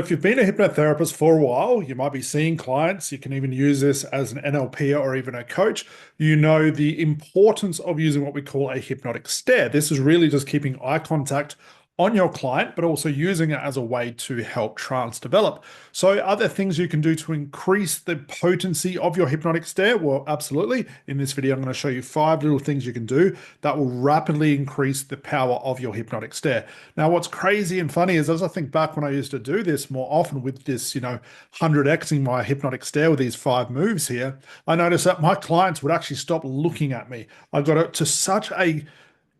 If you've been a hypnotherapist for a while, you might be seeing clients. You can even use this as an NLP or even a coach. You know the importance of using what we call a hypnotic stare. This is really just keeping eye contact on your client, but also using it as a way to help trance develop. So, are there things you can do to increase the potency of your hypnotic stare? Well, absolutely. In this video, I'm going to show you 5 little things you can do that will rapidly increase the power of your hypnotic stare. Now, what's crazy and funny is as I think back when I used to do this more often with this, 100xing my hypnotic stare with these 5 moves here, I noticed that my clients would actually stop looking at me. I got it to such a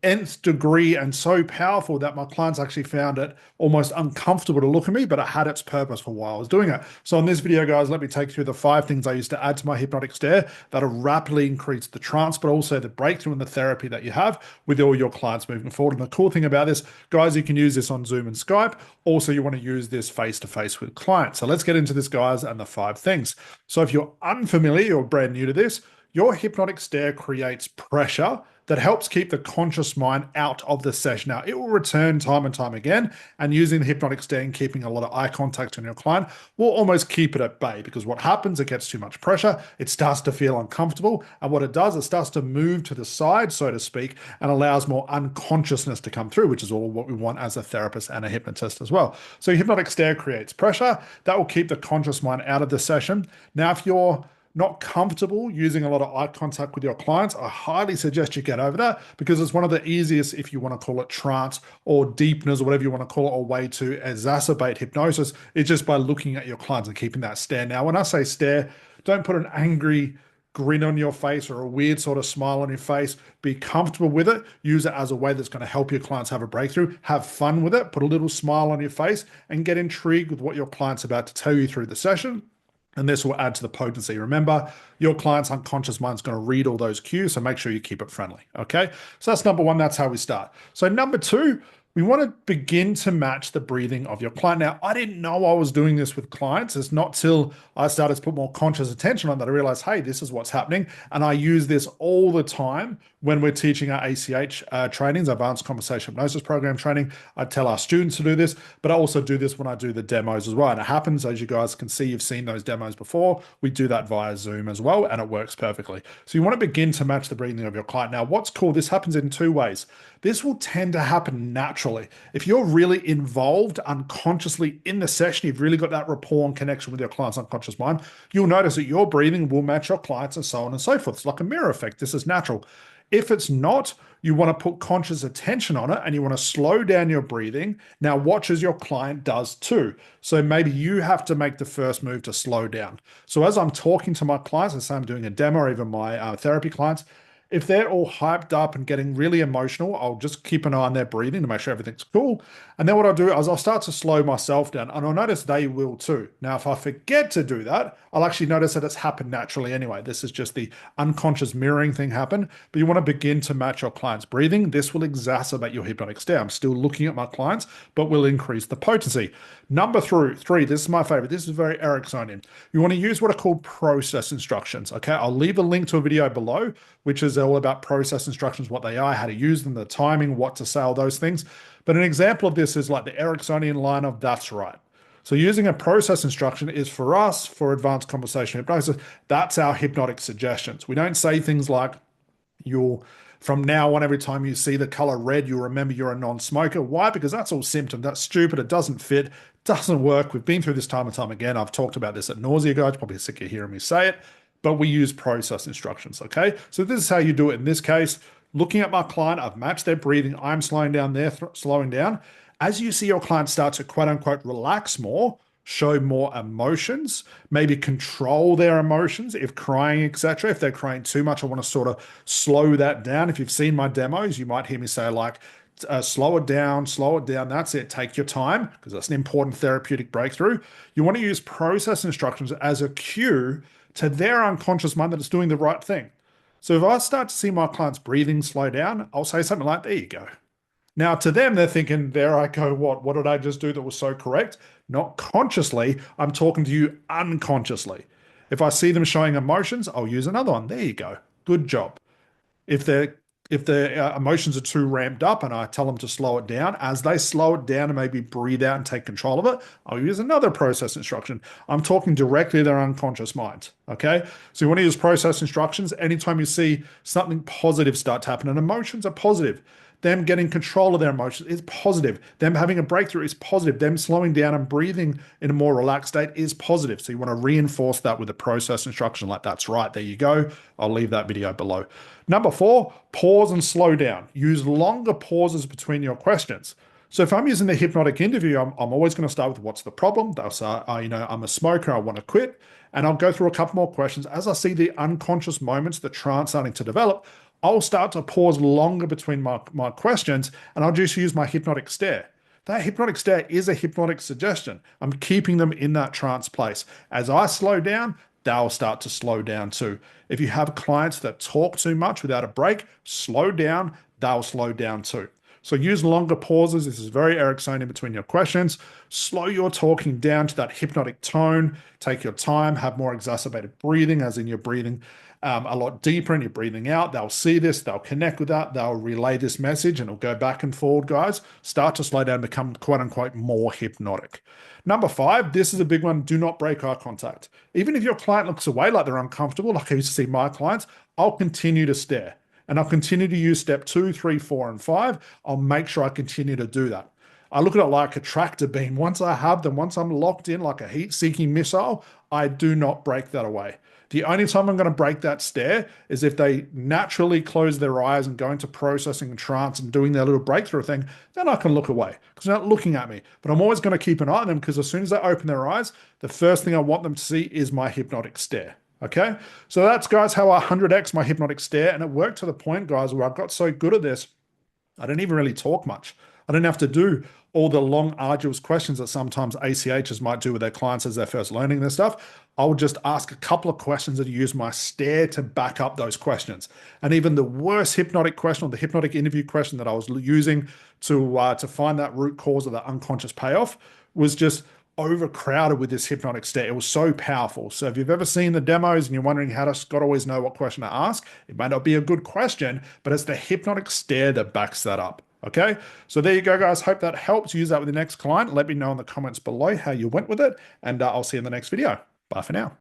nth degree and so powerful that my clients actually found it almost uncomfortable to look at me, but it had its purpose for why I was doing it. So in this video, guys, let me take you through the 5 things I used to add to my hypnotic stare that have rapidly increased the trance, but also the breakthrough in the therapy that you have with all your clients moving forward. And the cool thing about this, guys, you can use this on Zoom and Skype. Also, you want to use this face-to-face with clients. So let's get into this, guys, and the 5 things. So if you're unfamiliar or brand new to this, your hypnotic stare creates pressure that helps keep the conscious mind out of the session. Now, it will return time and time again, and using the hypnotic stare and keeping a lot of eye contact on your client will almost keep it at bay, because what happens, it gets too much pressure, it starts to feel uncomfortable, and what it does, it starts to move to the side, so to speak, and allows more unconsciousness to come through, which is all what we want as a therapist and a hypnotist as well. So hypnotic stare creates pressure that will keep the conscious mind out of the session. Now, if you're not comfortable using a lot of eye contact with your clients, I highly suggest you get over that, because it's one of the easiest, if you want to call it trance or deepeners or whatever you want to call it, or way to exacerbate hypnosis, is just by looking at your clients and keeping that stare. Now, when I say stare, don't put an angry grin on your face or a weird sort of smile on your face. Be comfortable with it. Use it as a way that's going to help your clients have a breakthrough. Have fun with it. Put a little smile on your face and get intrigued with what your client's about to tell you through the session. And this will add to the potency. Remember, your client's unconscious mind's going to read all those cues, so make sure you keep it friendly. Okay, so that's number one. That's how we start. So number two, we want to begin to match the breathing of your client. Now, I didn't know I was doing this with clients. It's not till I started to put more conscious attention on that I realized, hey, this is what's happening. And I use this all the time when we're teaching our ACH trainings, Advanced Conversational Hypnosis Program training. I tell our students to do this, but I also do this when I do the demos as well. And it happens, as you guys can see, you've seen those demos before. We do that via Zoom as well, and it works perfectly. So you want to begin to match the breathing of your client. Now, what's cool, this happens in 2 ways. This will tend to happen naturally. If you're really involved unconsciously in the session, you've really got that rapport and connection with your client's unconscious mind, you'll notice that your breathing will match your clients and so on and so forth. It's like a mirror effect. This is natural. If it's not, you want to put conscious attention on it and you want to slow down your breathing. Now, watch as your client does too. So maybe you have to make the first move to slow down. So as I'm talking to my clients, let's say I'm doing a demo or even my therapy clients, if they're all hyped up and getting really emotional, I'll just keep an eye on their breathing to make sure everything's cool. And then what I'll do is I'll start to slow myself down, and I'll notice they will too. Now, if I forget to do that, I'll actually notice that it's happened naturally anyway. This is just the unconscious mirroring thing happen, but you want to begin to match your client's breathing. This will exacerbate your hypnotic stare. I'm still looking at my clients, but will increase the potency. Number three, this is my favorite. This is very Ericksonian. You want to use what are called process instructions. Okay, I'll leave a link to a video below, which is all about process instructions, what they are, how to use them, the timing, what to say, all those things. But an example of this is like the Ericksonian line of "that's right." So using a process instruction is for us, for advanced conversational hypnosis, that's our hypnotic suggestions. We don't say things like, you'll, from now on, every time you see the color red, you'll remember you're a non-smoker. Why? Because that's all symptom. That's stupid. It doesn't fit. Doesn't work. We've been through this time and time again. I've talked about this at nausea, guys. Probably sick of hearing me say it, but we use process instructions. Okay. So this is how you do it in this case. Looking at my client, I've matched their breathing. I'm slowing down, they're slowing down. As you see your client start to quote unquote relax more, show more emotions, maybe control their emotions, if crying, etc. If they're crying too much, I want to sort of slow that down. If you've seen my demos, you might hear me say like, slow it down, slow it down. That's it. Take your time, because that's an important therapeutic breakthrough. You want to use process instructions as a cue to their unconscious mind that it's doing the right thing. So if I start to see my client's breathing slow down, I'll say something like, there you go. Now, to them, they're thinking, there I go, what? What did I just do that was so correct? Not consciously. I'm talking to you unconsciously. If I see them showing emotions, I'll use another one. There you go. Good job. If they're If the emotions are too ramped up and I tell them to slow it down, as they slow it down and maybe breathe out and take control of it, I'll use another process instruction. I'm talking directly to their unconscious mind. Okay. So you want to use process instructions anytime you see something positive start to happen, and emotions are positive. Them getting control of their emotions is positive. Them having a breakthrough is positive. Them slowing down and breathing in a more relaxed state is positive. So you want to reinforce that with a process instruction like that's right. There you go. I'll leave that video below. Number 4, pause and slow down. Use longer pauses between your questions. So if I'm using the hypnotic interview, I'm always going to start with what's the problem. They'll say, I'm a smoker, I want to quit. And I'll go through a couple more questions. As I see the unconscious moments, the trance starting to develop, I'll start to pause longer between my questions, and I'll just use my hypnotic stare. That hypnotic stare is a hypnotic suggestion. I'm keeping them in that trance place. As I slow down, they'll start to slow down too. If you have clients that talk too much without a break, slow down, they'll slow down too. So use longer pauses. This is very Ericksonian between your questions. Slow your talking down to that hypnotic tone. Take your time, have more exacerbated breathing, as in you're breathing a lot deeper and you're breathing out. They'll see this, they'll connect with that, they'll relay this message, and it'll go back and forward, guys. Start to slow down, become quote unquote more hypnotic. Number 5, this is a big one. Do not break eye contact. Even if your client looks away like they're uncomfortable, like I used to see my clients, I'll continue to stare. And I'll continue to use step 2, 3, 4, and 5. I'll make sure I continue to do that. I look at it like a tractor beam. Once I have them, once I'm locked in like a heat-seeking missile, I do not break that away. The only time I'm going to break that stare is if they naturally close their eyes and go into processing and trance and doing their little breakthrough thing, then I can look away because they're not looking at me. But I'm always going to keep an eye on them, because as soon as they open their eyes, the first thing I want them to see is my hypnotic stare. Okay, so that's, guys, how I 100x my hypnotic stare. And it worked to the point, guys, where I got so good at this, I didn't even really talk much. I didn't have to do all the long, arduous questions that sometimes ACHs might do with their clients as they're first learning this stuff. I would just ask a couple of questions and use my stare to back up those questions. And even the worst hypnotic question, or the hypnotic interview question that I was using to find that root cause of the unconscious payoff, was just overcrowded with this hypnotic stare. It was so powerful. So if you've ever seen the demos and you're wondering how to Scott always know what question to ask, it may not be a good question, but it's the hypnotic stare that backs that up. Okay, so there you go, guys. Hope that helps. Use that with the next client. Let me know in the comments below how you went with it, and I'll see you in the next video. Bye for now.